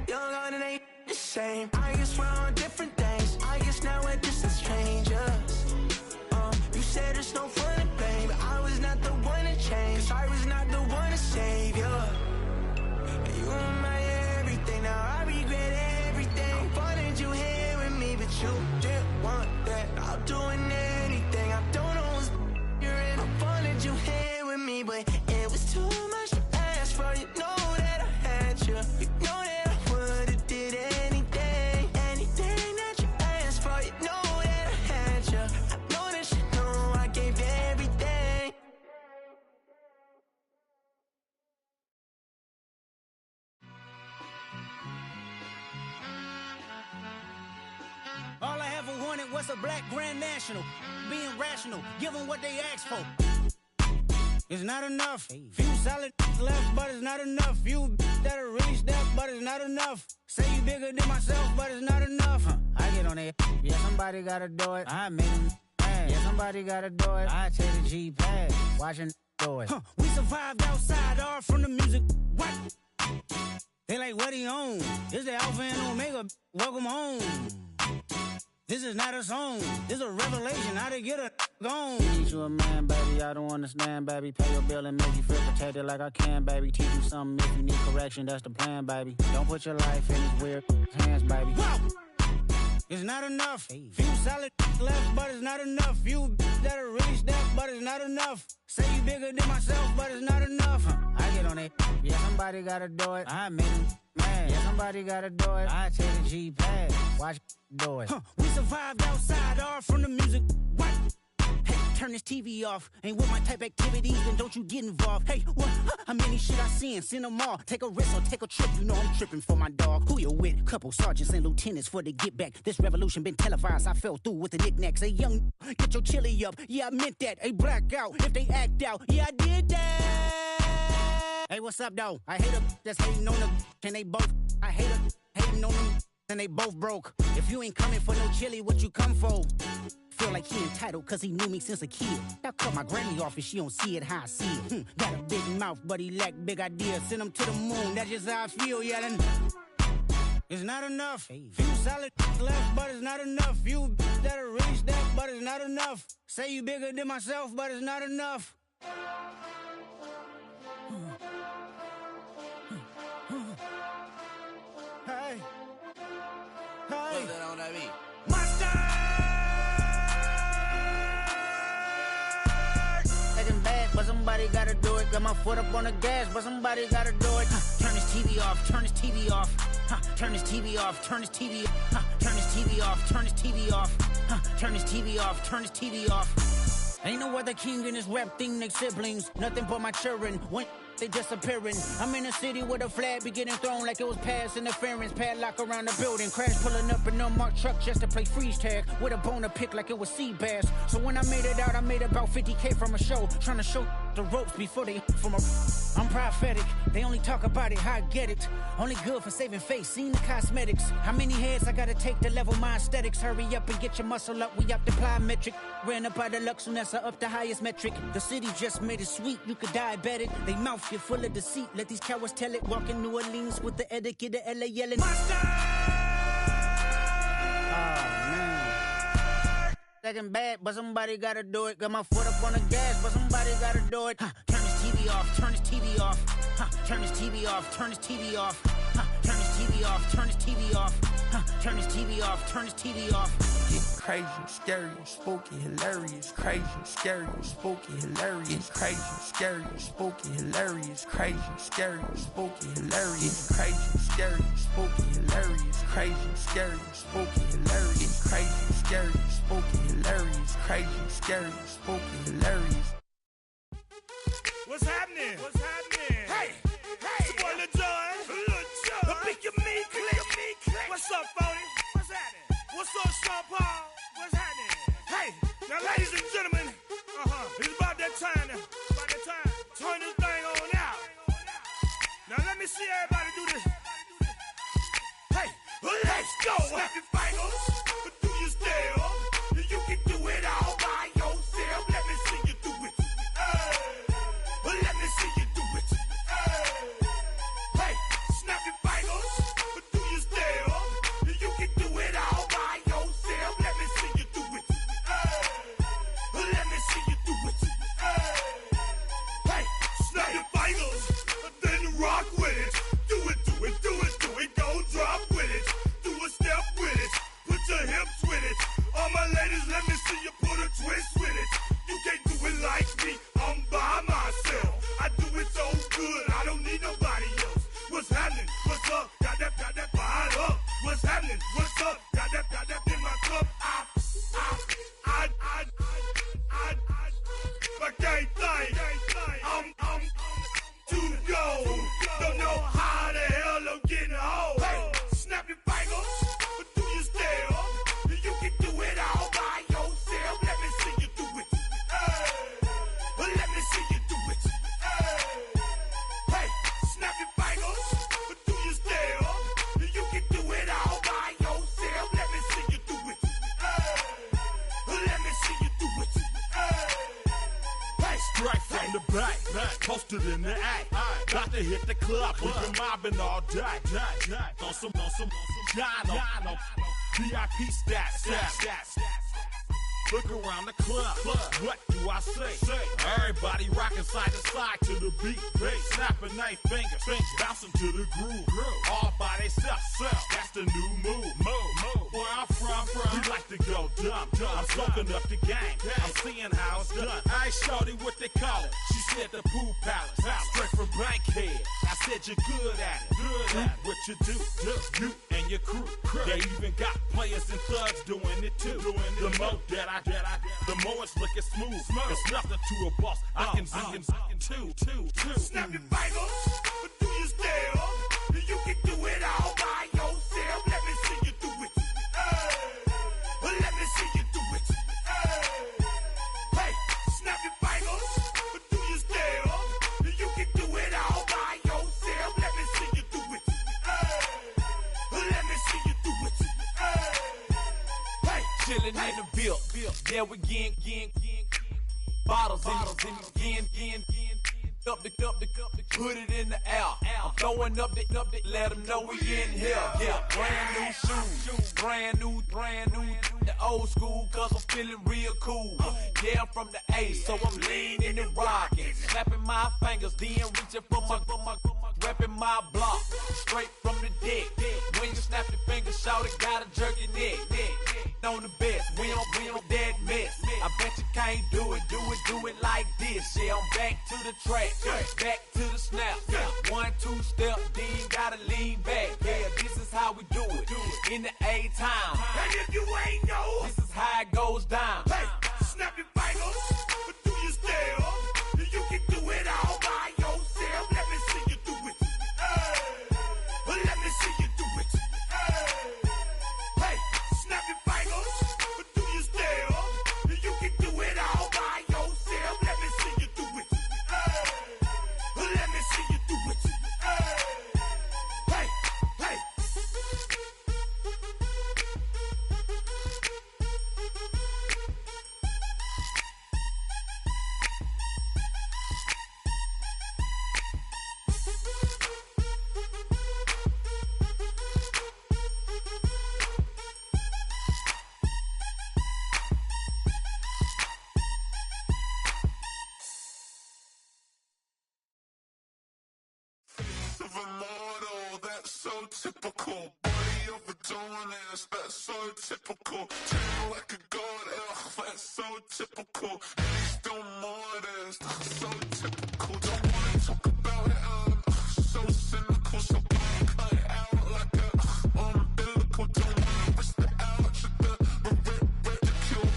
Young and it ain't the same. I guess we're on different days. I guess now we're distant strangers. what's a black grand national? Being rational, give them what they ask for. It's not enough. Few solid left, but it's not enough. Few that'll reach that, but it's not enough. Say you bigger than myself, but it's not enough. I get on it. Yeah, somebody gotta do it. I made him mad. Yeah, somebody gotta do it. I take the G-pad. Watching do it. We survived outside, all from the music. What? They like, what he on? This the Alpha and Omega. Welcome home. This is not a song. This is a revelation. How to get a gone. Teach you a man, baby. I don't understand, baby. Pay your bill and make you feel protected like I can, baby. Teach you something if you need correction. That's the plan, baby. Don't put your life in these weird hands, baby. Whoa! It's not enough. Few solid left, but it's not enough. Few that'll reach that, but it's not enough. Say you bigger than myself, but it's not enough. I get on it. Yeah, somebody gotta do it. I made him mad. Yeah, somebody gotta do it. I take the G-pad. Watch do it. We survived outside, all from the music. What? Hey, turn this TV off. Ain't with my type activities, then don't you get involved. Hey, what? How many shit I seen? Send them all. Take a risk or take a trip. You know I'm tripping for my dog. Who you with? Couple sergeants and lieutenants for the get back. This revolution been televised. I fell through with the knickknacks. Hey, young, get your chili up. Yeah, I meant that. Hey, black out if they act out. Yeah, I did that. Hey, what's up, though? I hate them that's hating on the and they both. I hate them hating on them and they both broke. If you ain't coming for no chili, what you come for? Feel like he entitled cause he knew me since a kid. I cut my granny off and she don't see it how I see it. Got a big mouth, but he lack big ideas. Send him to the moon, that's just how I feel, yelling. It's not enough. Few solid left, but it's not enough. Few that'll reach that, but it's not enough. Say you bigger than myself, but it's not enough. Hey. Hey. What's that on that beat? But somebody gotta do it. Got my foot up on the gas, but somebody gotta do it. Turn this TV off, turn this TV off. Turn this TV off, turn this TV off. Turn this TV off, turn this TV off. Turn this TV off, turn this TV off. Ain't no other king in this rap thing, they siblings. Nothing but my children. When they disappearing. I'm in a city where the flag be getting thrown like it was past interference. Padlock around the building. Crash pulling up an unmarked truck just to play freeze tag. With a bone to pick like it was sea bass. So when I made it out, I made about 50K from a show. Trying to show the ropes before they from a... I'm prophetic. They only talk about it, how I get it. Only good for saving face, seen the cosmetics. How many heads I gotta take to level my aesthetics? Hurry up and get your muscle up, we up the plyometric. Ran up out of luck, soon as I up the highest metric. The city just made it sweet, you could diabetic. They mouth get full of deceit, let these cowards tell it. Walk in New Orleans with the etiquette of LA yelling. Monster! Oh, man. Second bad, but somebody gotta do it. Got my foot up on the gas, but somebody gotta do it. Turn this TV off, turn this TV off. Turn this TV off, turn this TV off. Turn this TV off, turn this TV off. Turn this TV off, turn this TV off. It's crazy, scary, spooky, hilarious. Crazy, scary, spooky, hilarious. Crazy, scary, spooky, hilarious. Crazy, scary, spooky, hilarious. Crazy, scary, spooky, hilarious. Crazy, scary, spooky, hilarious. Crazy, scary, spooky, hilarious. Crazy, scary, spooky, hilarious. What's happening? What's happening? Hey, it's your boy Lil Jon. The pick your me click. What's up, Phony? What's happening? What's up, Sean Paul? What's happening? Hey, now ladies and gentlemen, it's about that time now. About that time. Turn this thing on out. Now let me see everybody do this. Hey, let's go. Snap your fingers, but do you still? You can do it all by yourself. Let me see you do it. Let me see you do it. Hey, snap your fingers, but do you still? You can do it all by yourself. Let me see you do it. Let me see you do it. Hey, snap your fingers, then rock with it. Do it, do it, do it, do it. Go drop with it. Do a step with it. Put your hips with it. All my ladies, let me see you put a twist with it. You can't do it like me. I'm by myself. I do it so good. I don't need nobody else. What's happening? What's up? Got that fired up. What's happening? What's up? Got that in my cup. I can't think. I'm too go. Don't know how the hell I'm getting home. Hey, snap your fingers, but do you still? You can do it all. Straight from the back, posted in the act. Got to hit the club, we've been mobbing all day. On some Jono, VIP stats. Look around the club, what do I say? Everybody rocking side to side to the beat. Snapping their fingers, bouncing to the groove. All by themselves, that's the new move. Where I'm from, we like to go dumb. I'm soaking up the game, I'm seeing how it's done. I shorty what they call it, she said the pool palace. Straight from Bankhead, I said you're good at it. Do what you do, you and your crew. They even got players and thugs doing it too. The more that I the more it's looking smooth. It's nothing to a boss. I can two. Snap your fingers, but do you still? You can do it all by yourself. Let me see you do it. Let me see you do it. Hey, snap your fingers, but do you still? You can do it all by yourself. Let me see you do it. Let me see you do it. Hey, chillin' in the build. Yeah, we again. Bottles in again. Up the put it in the air. I'm throwing up the, let them know we in here. Yeah, brand new shoes, brand new. The old school, cause I'm feeling real cool. Yeah, I'm from the A, so I'm leaning and rocking. Snapping my fingers, then reaching for my repping my block. Straight from the deck. When you snap your fingers, shout it, gotta jerk your neck. On the best, we don't that mess. I bet you can't do it like this. Yeah, I'm back to the track, back to the snap. 1, 2 step, then gotta lean back. Yeah, this is how we do it in the A-time. And if you ain't know, this is how it goes down. Hey, snap your fingers, but do you still? You can do it all by yourself. Let me see you do it. Let me see you do it. Hey, snap your fingers, but do you still? You can do it all by yourself. Let me see you do it. Let me see you do it. Hey. Of a model, that's so typical. Body of a donut, that's so typical. Tail like a god, that's so typical. Still modest, so typical. Don't wanna talk about it, so cynical. So cut it out like a umbilical. Don't wanna risk it out, ridicule.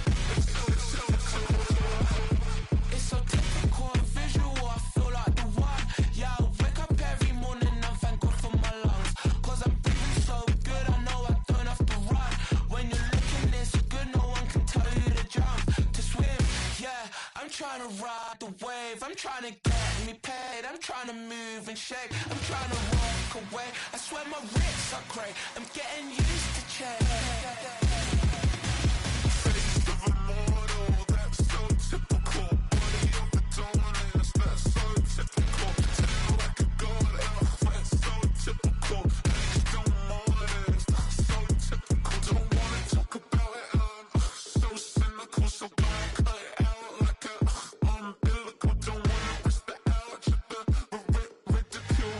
It's so typical and visual, I feel like the one. Yeah, I wake up every morning and thank God for my lungs. Cause I'm breathing so good, I know I don't have to run. When you're looking this good, no one can tell you to jump, to swim. Yeah, I'm trying to ride the wave, I'm trying to get me paid, I'm trying to move and shake, I'm trying to walk away. I swear my wrists are great, I'm getting used to change. Face of a model, that's so typical. Body of a donut, that's so typical. Tail like a god, that's so typical. Still modest, so typical. Don't wanna talk about it, so cynical. So cut it out like a umbilical. Don't wanna risk the out, ridicule.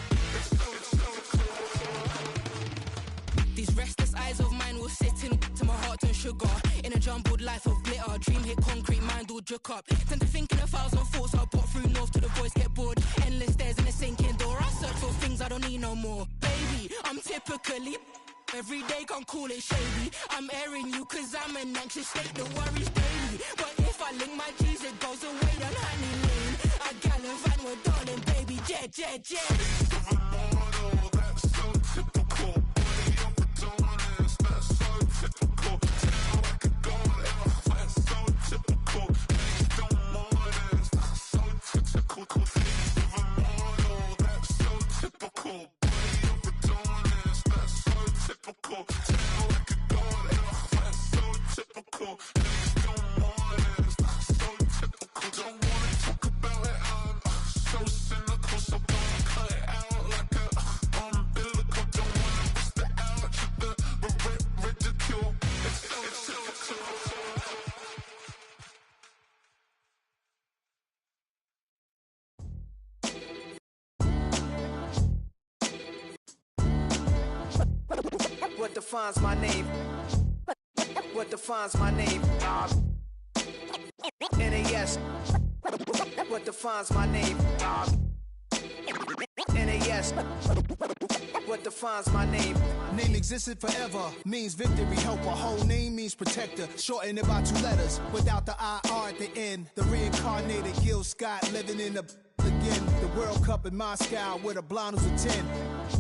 These restless eyes of mine will sit in to my heart and sugar. In a jumbled life of glitter, dream hit concrete, mind all jerk up. Tend to think in 1,000 thoughts, I pop through north till the voice get bored. Endless stairs in a sinking door, I search for things I don't need no more. Baby, I'm typically every day can't call it shady. I'm airing you cause I'm an anxious state, the worries daily. But if I link my G's, it goes away down honey lane. I gallivant with darling, baby, jet. Face of a model, that's so typical. Body of a donut, that's so typical. Tail like a god, that's so typical. Still modest, so typical. Face of a model, that's so typical. Body of a donut, that's so typical. Tail like a god, that's so typical. Still modest, so typical. Don't wanna talk about defines my name? What defines my name? NAS. What defines my name? NAS. What defines my name? Name existed forever, means victory, helper. Whole name means protector, shortened it by 2 letters, without the IR at the end. The reincarnated Gil Scott living in the again. The World Cup in Moscow with a blind who's a 10.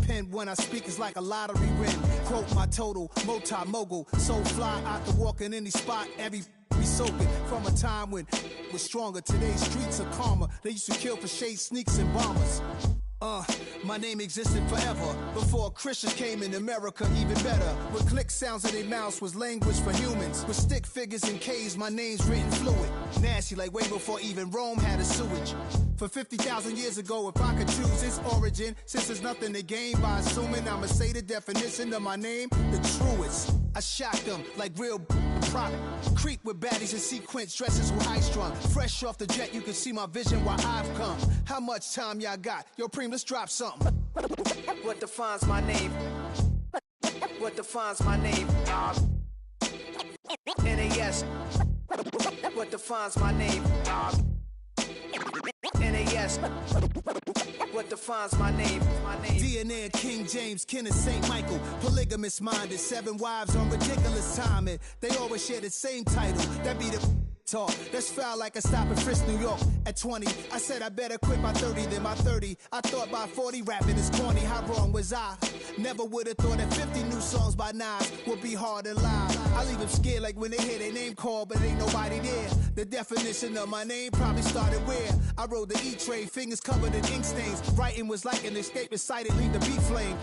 Pen when I speak is like a lottery win. Quote my total, multi-mogul. So fly out to walk in any spot, every be soaking from a time when was stronger. Today's streets are calmer. They used to kill for shade sneaks and bombers. My name existed forever. Before Christians came in America, even better. With click sounds in their mouths was language for humans. With stick figures and K's, my name's written fluid. Nasty like way before even Rome had a sewage. For 50,000 years ago, if I could choose its origin, since there's nothing to gain by assuming, I'ma say the definition of my name, the truest. I shock them like real prop. Creep with baddies in sequence, dresses with high strung. Fresh off the jet, you can see my vision while I've come. How much time y'all got? Yo, Preem, let's drop something. What defines my name? What defines my name? NAS. What defines my name? NAS. What defines my name? DNA of King James, kin of St. Michael. Polygamous minded, 7 wives on ridiculous timing. They always share the same title. That be the talk. That's foul like a stop in Frisk, New York. At 20, I said I better quit by 30 than by 30. I thought by 40 rapping is corny. How wrong was I? Never would have thought that 50 new songs by Nas would be hard to lie. I leave them scared like when they hear their name called, but ain't nobody there. The definition of my name probably started where I rode the E-train, fingers covered in ink stains. Writing was like an escape excited, leave the beat flame.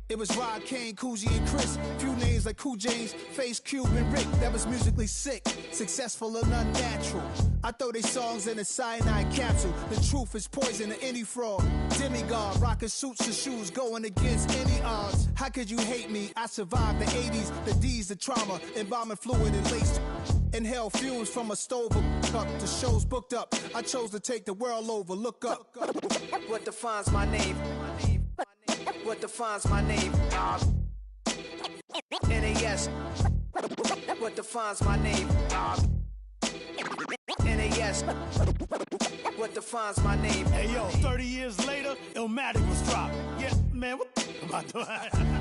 It was Rod, Kane, Coogee, and Chris. Few names like Cool James, Face, Cube, and Rick. That was musically sick, successful and unnatural. I throw they songs in a cyanide capsule. The truth is poison to any fraud. Demigod, rocking suits and shoes, going against any odds. How could you hate me? I survived the 80s, the D's, the trauma, embalming fluid and laced. Inhale fumes from a stove up. The show's booked up. I chose to take the world over. Look up. What defines my name? What defines my name? NAS. What defines my name? NAS. What defines my name? Hey yo, 30 years later, Illmatic was dropped. Yeah, man, what am I doing?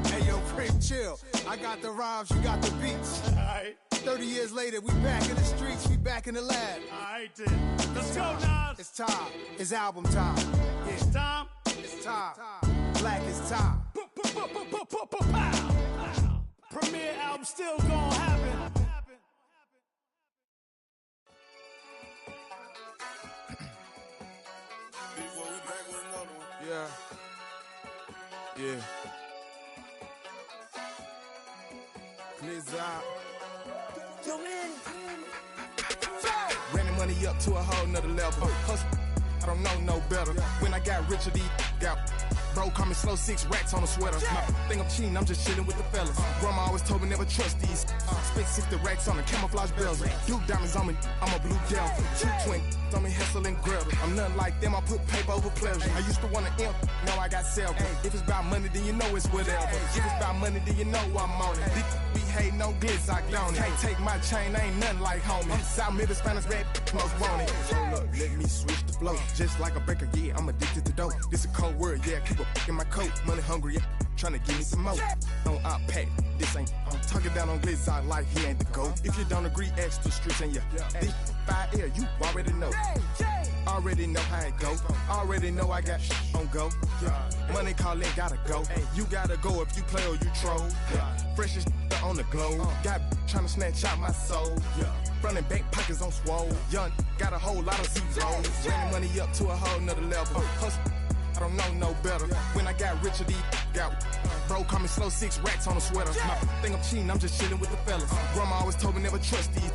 Hey yo, Preem, chill. I got the rhymes, you got the beats. Alright. 30 years later, we back in the streets, we back in the lab. Alright then. Let's go, Nas. It's time. It's album time. Yeah. It's time. It's time. Black is time. Premiere album still gonna happen. Yeah. Yeah. Blizzard. Running money up to a whole nother level. Hustle, I don't know no better. When I got richer, these got. Bro, call me slow, 6 racks on a sweater. My think I'm cheating, I'm just chilling with the fellas. Grandma always told me never trust these. Spent 60 racks on the camouflage bells. Duke diamonds on me, I'm a blue devil. 2 twin on me, Hessel and Gretel. I'm nothing like them, I put paper over pleasure. I used to want to imp, now I got self. If it's about money, then you know it's whatever. If it's about money, then you know I'm on it. These be hating on glitz, I don't it. Can't take my chain, I ain't nothing like homie. South Middle Spanish red, most want it. Hold up, let me switch the flow. Just like a baker, yeah, I'm addicted to dope. This a cold word, yeah, keep a in my coat. Money hungry, yeah, tryna give me some more. On our pack, this ain't. I'm talking down on glitz, I like he ain't the go. If you don't agree, ask the streets and yeah. This 5 air, you already know. Already know how it go. Already know I got on go. Money calling, gotta go. You gotta go if you play or you troll. Freshest on the globe. Got tryna snatch out my soul. Running back pockets on swole. Young, got a whole lot of zeros. Running money up to a whole nother level. Hustle, I don't know no better. When I got richer, these got. Bro, call me slow, 6 racks on a sweater. My think I'm cheating, I'm just chilling with the fellas. Grandma always told me never trust these.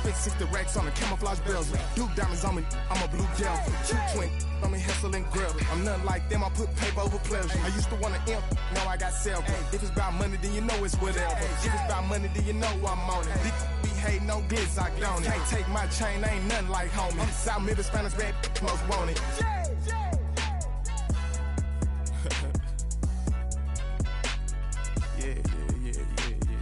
Spent 60 racks on the camouflage bells. Duke diamonds on me, I'm a blue devil. 2 twin on me, Hessel and Gretel. I'm nothing like them, I put paper over pleasure. I used to want to imp, now I got self. If it's about money, then you know it's whatever. If it's about money, then you know I'm on it. These be hating on glitz, I don't it. Can't take my chain, I ain't nothing like homie. South Middle Spanish red, most want it. Yeah.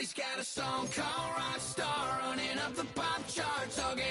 He's got a song called Rockstar, running up the pop charts, hugging.